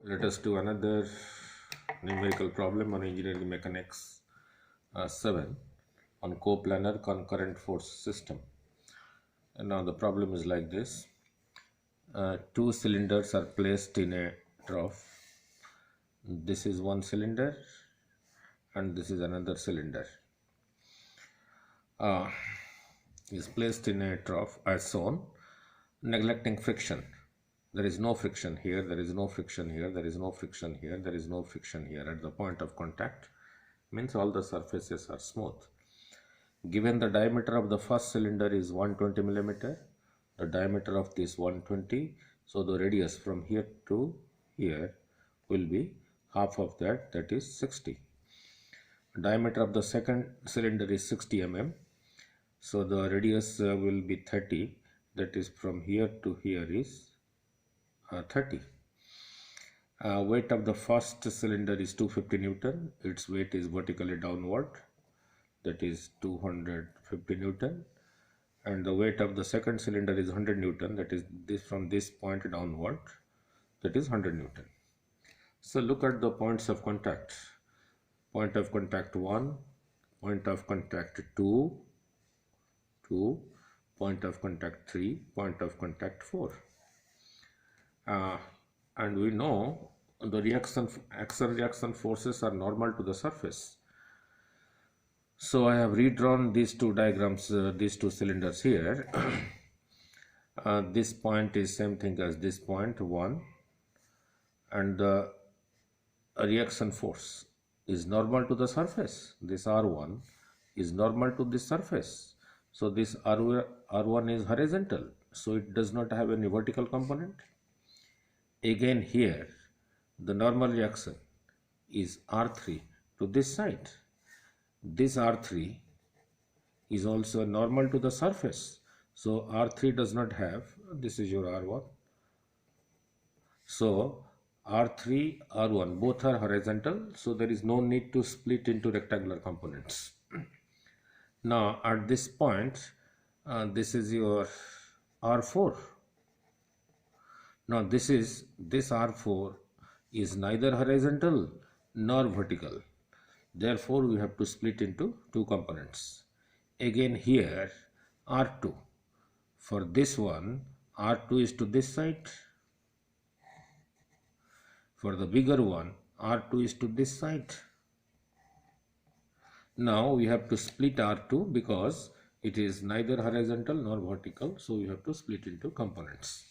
Let us do another numerical problem on engineering mechanics 7 on coplanar concurrent force system. And now the problem is like this. Two cylinders are placed in a trough. This is one cylinder and this is another cylinder. Is placed in a trough as shown, neglecting friction. There is no friction here, there is no friction here, there is no friction here, there is no friction here at the point of contact, means all the surfaces are smooth. Given the diameter of the first cylinder is 120 millimeter, the diameter of this 120, so the radius from here to here will be half of that, that is 60. Diameter of the second cylinder is 60 mm, so the radius will be 30, that is from here to here is 30. Weight of the first cylinder is 250 Newton. Its weight is vertically downward, that is 250 Newton. And the weight of the second cylinder is 100 Newton, that is this from this point downward, that is 100 Newton. So look at the points of contact. Point of contact 1, point of contact 2, point of contact 3, point of contact 4. And we know the axial reaction forces are normal to the surface. So I have redrawn these two diagrams, these two cylinders here. This point is same thing as this point 1, and the reaction force is normal to the surface. This R1 is normal to this surface. So this R1 is horizontal, so it does not have any vertical component. Again here the normal reaction is R3 to this side. This R3 is also normal to the surface, so R3 does not have, this is your R1, so R3, R1 both are horizontal, so there is no need to split into rectangular components. Now at this point this is your R4. Now this R4 is neither horizontal nor vertical. Therefore we have to split into two components. Again here R2. For this one R2 is to this side. For the bigger one R2 is to this side. Now we have to split R2 because it is neither horizontal nor vertical, so we have to split into components.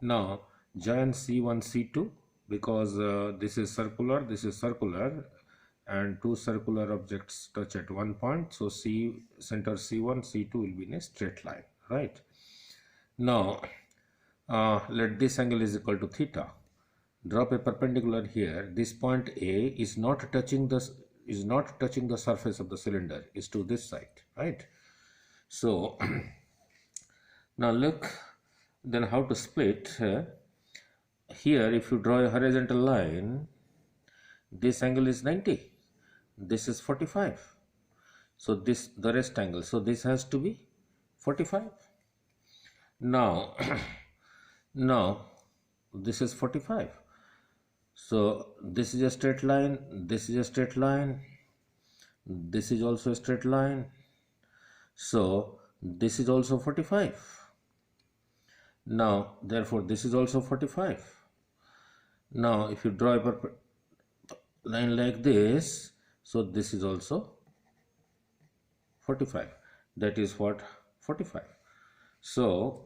Now join C1, C2 because this is circular, and two circular objects touch at one point, so center C1, C2 will be in a straight line, right? Now let this angle is equal to theta. Drop a perpendicular here. This point A is not touching the surface of the cylinder, is to this side, right? So now look then how to split. Here if you draw a horizontal line, this angle is 90, this is 45, so this the rest angle, so this has to be 45. Now now this is 45, so this is a straight line, this is a straight line, this is also a straight line, so this is also 45. Now therefore this is also 45. Now if you draw a line like this, so this is also 45, that is what, 45. So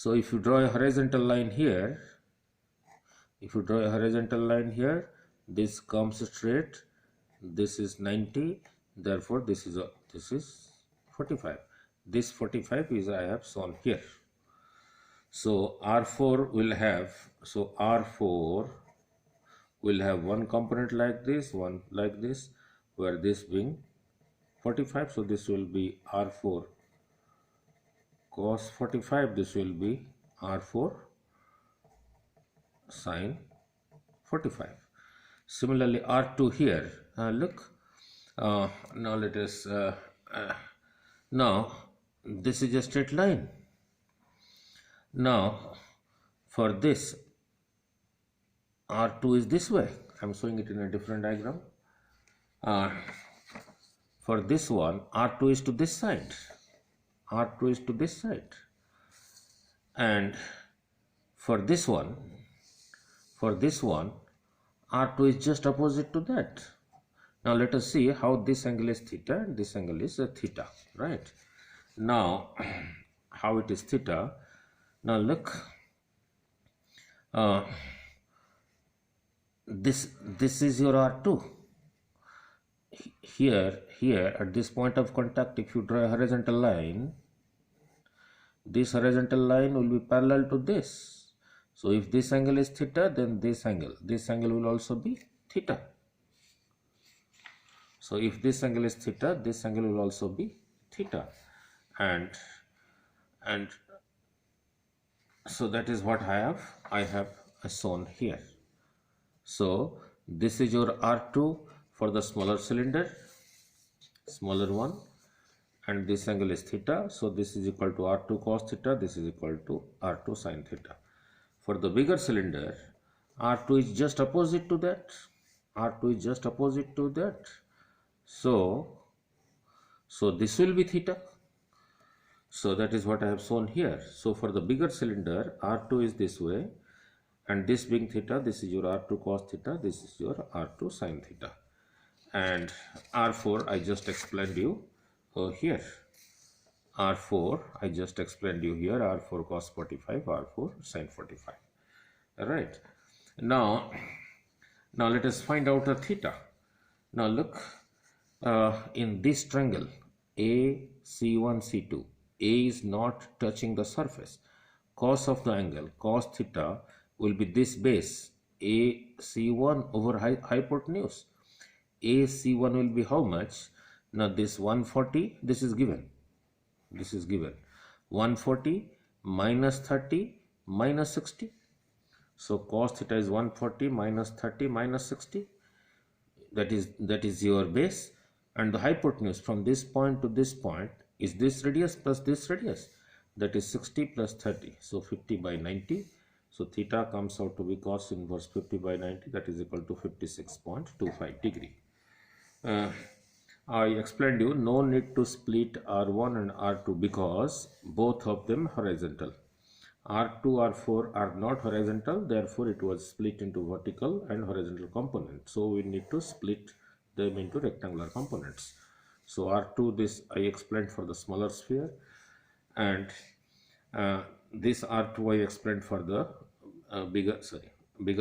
if you draw a horizontal line here, this comes straight, this is 90, therefore this is 45. This 45 is I have shown here. So R4 will have one component like this, one like this, where this being 45, so this will be R4 cos 45, this will be R4 sin 45. Similarly R2 here, look, now let us now this is a straight line. Now for this R2 is this way. I'm showing it in a different diagram. Uh, for this one, R2 is to this side. R2 is to this side. And for this one, R2 is just opposite to that. Now let us see how this angle is theta and this angle is theta, right? Now, how it is theta. Now look, this is your R2. Here at this point of contact, if you draw a horizontal line, this horizontal line will be parallel to this. So if this angle is theta, then this angle will also be theta. So if this angle is theta, this angle will also be theta, and so that is what I have shown here. So this is your R2 for the smaller cylinder, smaller one, and this angle is theta. So this is equal to R2 cos theta, this is equal to R2 sin theta. For the bigger cylinder, R2 is just opposite to that. R2 is just opposite to that. So this will be theta. So that is what I have shown here. So for the bigger cylinder, R2 is this way, and this being theta, this is your R2 cos theta, this is your R2 sin theta. And R4 I just explained you here. R4 I just explained you here, R4 cos 45, R4 sin 45. Alright. Now let us find out a theta. Now look, in this triangle A, C1, C2, A is not touching the surface. Cos of the angle, cos theta, will be this base, AC1 over hypotenuse. AC1 will be how much? Now this 140, this is given. 140 minus 30 minus 60. So cos theta is 140 minus 30 minus 60. That is your base, and the hypotenuse from this point to this point is this radius plus this radius, that is 60 plus 30, so 50 by 90. So theta comes out to be cos inverse 50 by 90, that is equal to 56.25 degree. I explained you no need to split R1 and R2 because both of them horizontal. R2, R4 are not horizontal, therefore it was split into vertical and horizontal components. So we need to split them into rectangular components. So R2, this I explained for the smaller sphere, and this R2 I explained for the bigger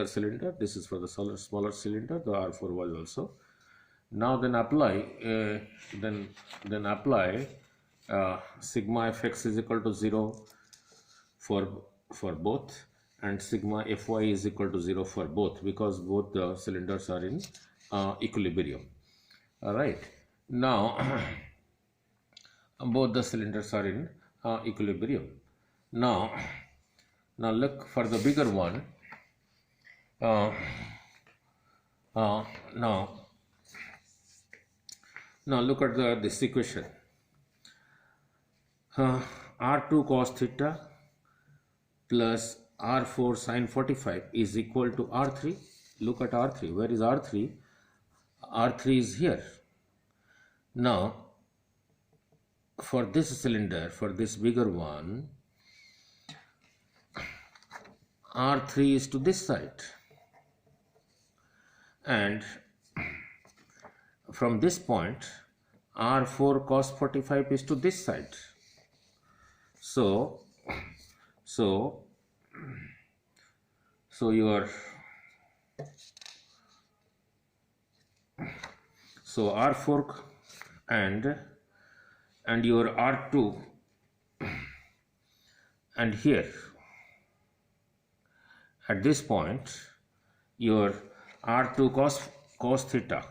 cylinder. This is for the smaller cylinder. The R4 was also. Now then apply sigma fx is equal to 0 for both, and sigma fy is equal to 0 for both, because both the cylinders are in equilibrium. All right. Now both the cylinders are in equilibrium. Now look for the bigger one. Now look at this equation. R2 cos theta plus R4 sin 45 is equal to R3. Look at R3. Where is R3? R3 is here. Now for this cylinder, for this bigger one, R3 is to this side, and from this point R4 cos 45 is to this side. So R4 and your R2, and here at this point your R2 cos theta,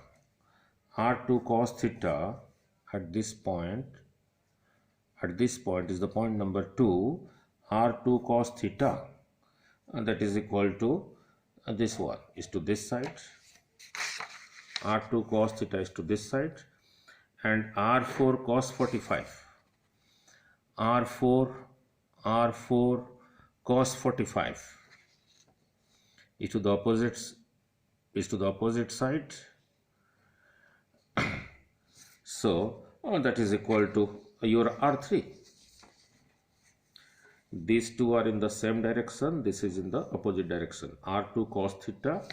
R2 cos theta at this point is the point number 2, R2 cos theta, and that is equal to this one is to this side. R2 cos theta is to this side, and R4 cos 45, R4 cos 45 is to the opposite side. So that is equal to your R3. These two are in the same direction, this is in the opposite direction. R2 cos theta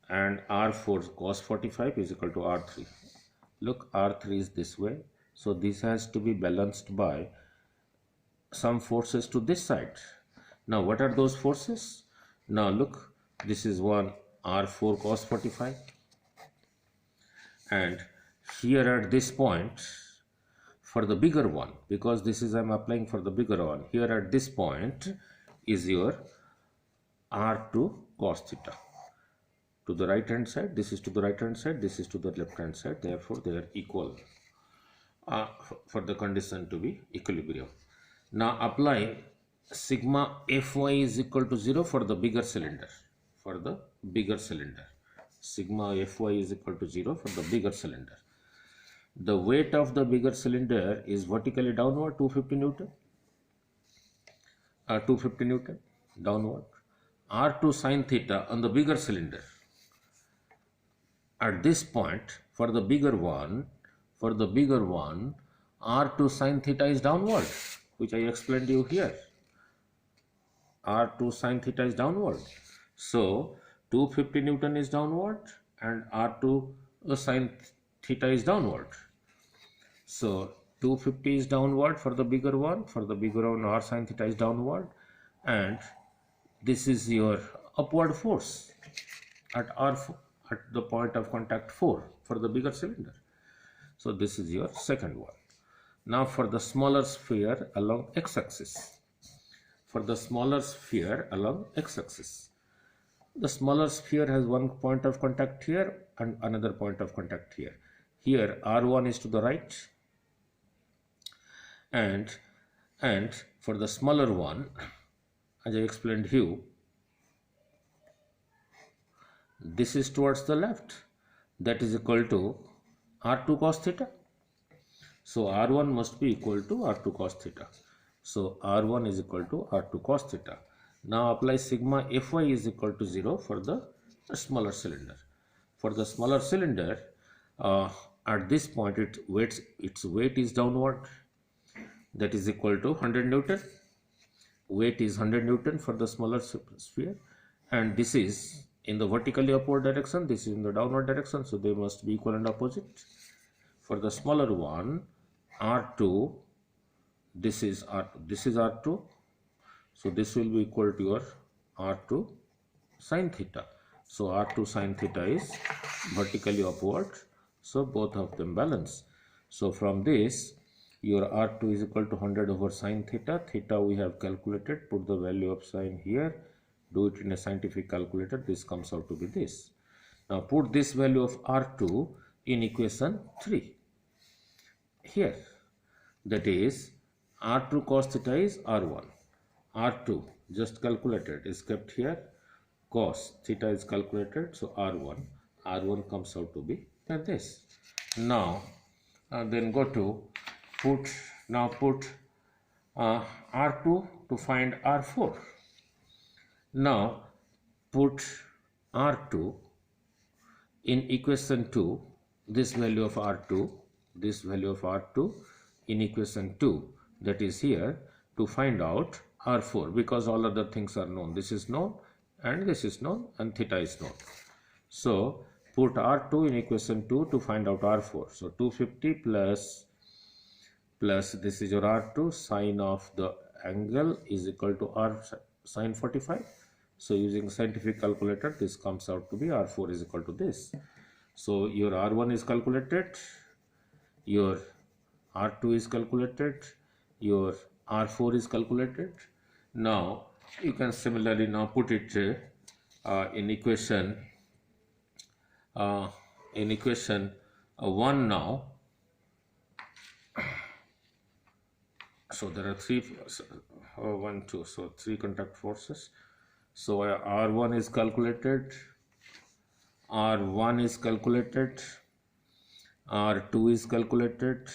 and R4 cos 45 is equal to R3. Look, R3 is this way, so this has to be balanced by some forces to this side. Now what are those forces? Now look, this is one R4 cos 45, and here at this point, for the bigger one, because this is I'm applying for the bigger one, here at this point is your R2 cos theta. To the right hand side, this is to the right hand side, this is to the left hand side, therefore they are equal for the condition to be equilibrium. Now apply sigma Fy is equal to 0 for the bigger cylinder. For the bigger cylinder, sigma Fy is equal to 0 for the bigger cylinder. The weight of the bigger cylinder is vertically downward 250 Newton. 250 Newton downward. R2 sin theta on the bigger cylinder. At this point, for the bigger one, R2 sin theta is downward, which I explained to you here. R2 sin theta is downward. So 250 Newton is downward and R2 sin theta is downward. So 250 is downward for the bigger one, R sin theta is downward, and this is your upward force at R4, at the point of contact 4 for the bigger cylinder. So this is your second one. Now for the smaller sphere along x-axis. The smaller sphere has one point of contact here and another point of contact here. Here R1 is to the right, and for the smaller one, as I explained you, this is towards the left, that is equal to R2 cos theta. So R1 must be equal to R2 cos theta. So R1 is equal to R2 cos theta. Now apply sigma Fy is equal to 0 for the smaller cylinder. For the smaller cylinder, at this point its weight is downward, that is equal to 100 Newton. Weight is 100 Newton for the smaller sphere, and this is in the vertically upward direction, this is in the downward direction, so they must be equal and opposite. For the smaller one, R2, this is R2, so this will be equal to your R2 sin theta. So R2 sin theta is vertically upward, so both of them balance. So from this, your R2 is equal to 100 over sin theta. Theta we have calculated, put the value of sin here, do it in a scientific calculator, this comes out to be this. Now put this value of R2 in equation 3 here, that is R2 cos theta is R1, R2 just calculated is kept here, cos theta is calculated, so R1 comes out to be like this. Now then go to put R2 to find R4. Now put R2 in equation 2, this value of R2 in equation 2, that is here, to find out R4, because all other things are known. This is known and this is known and theta is known. So put R2 in equation 2 to find out R4. So 250 plus this is your R2 sine of the angle is equal to R sine 45. So using scientific calculator, this comes out to be R4 is equal to this. So your R1 is calculated, your R2 is calculated, your R4 is calculated. Now you can similarly now put it in equation 1 now. So there are three contact forces. So R1 is calculated, R1 is calculated, R2 is calculated,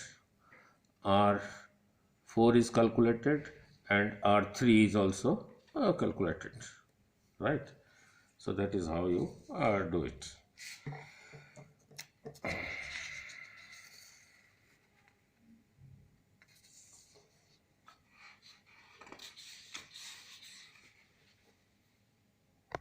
R4 is calculated, and R3 is also calculated. right? So that is how you do it.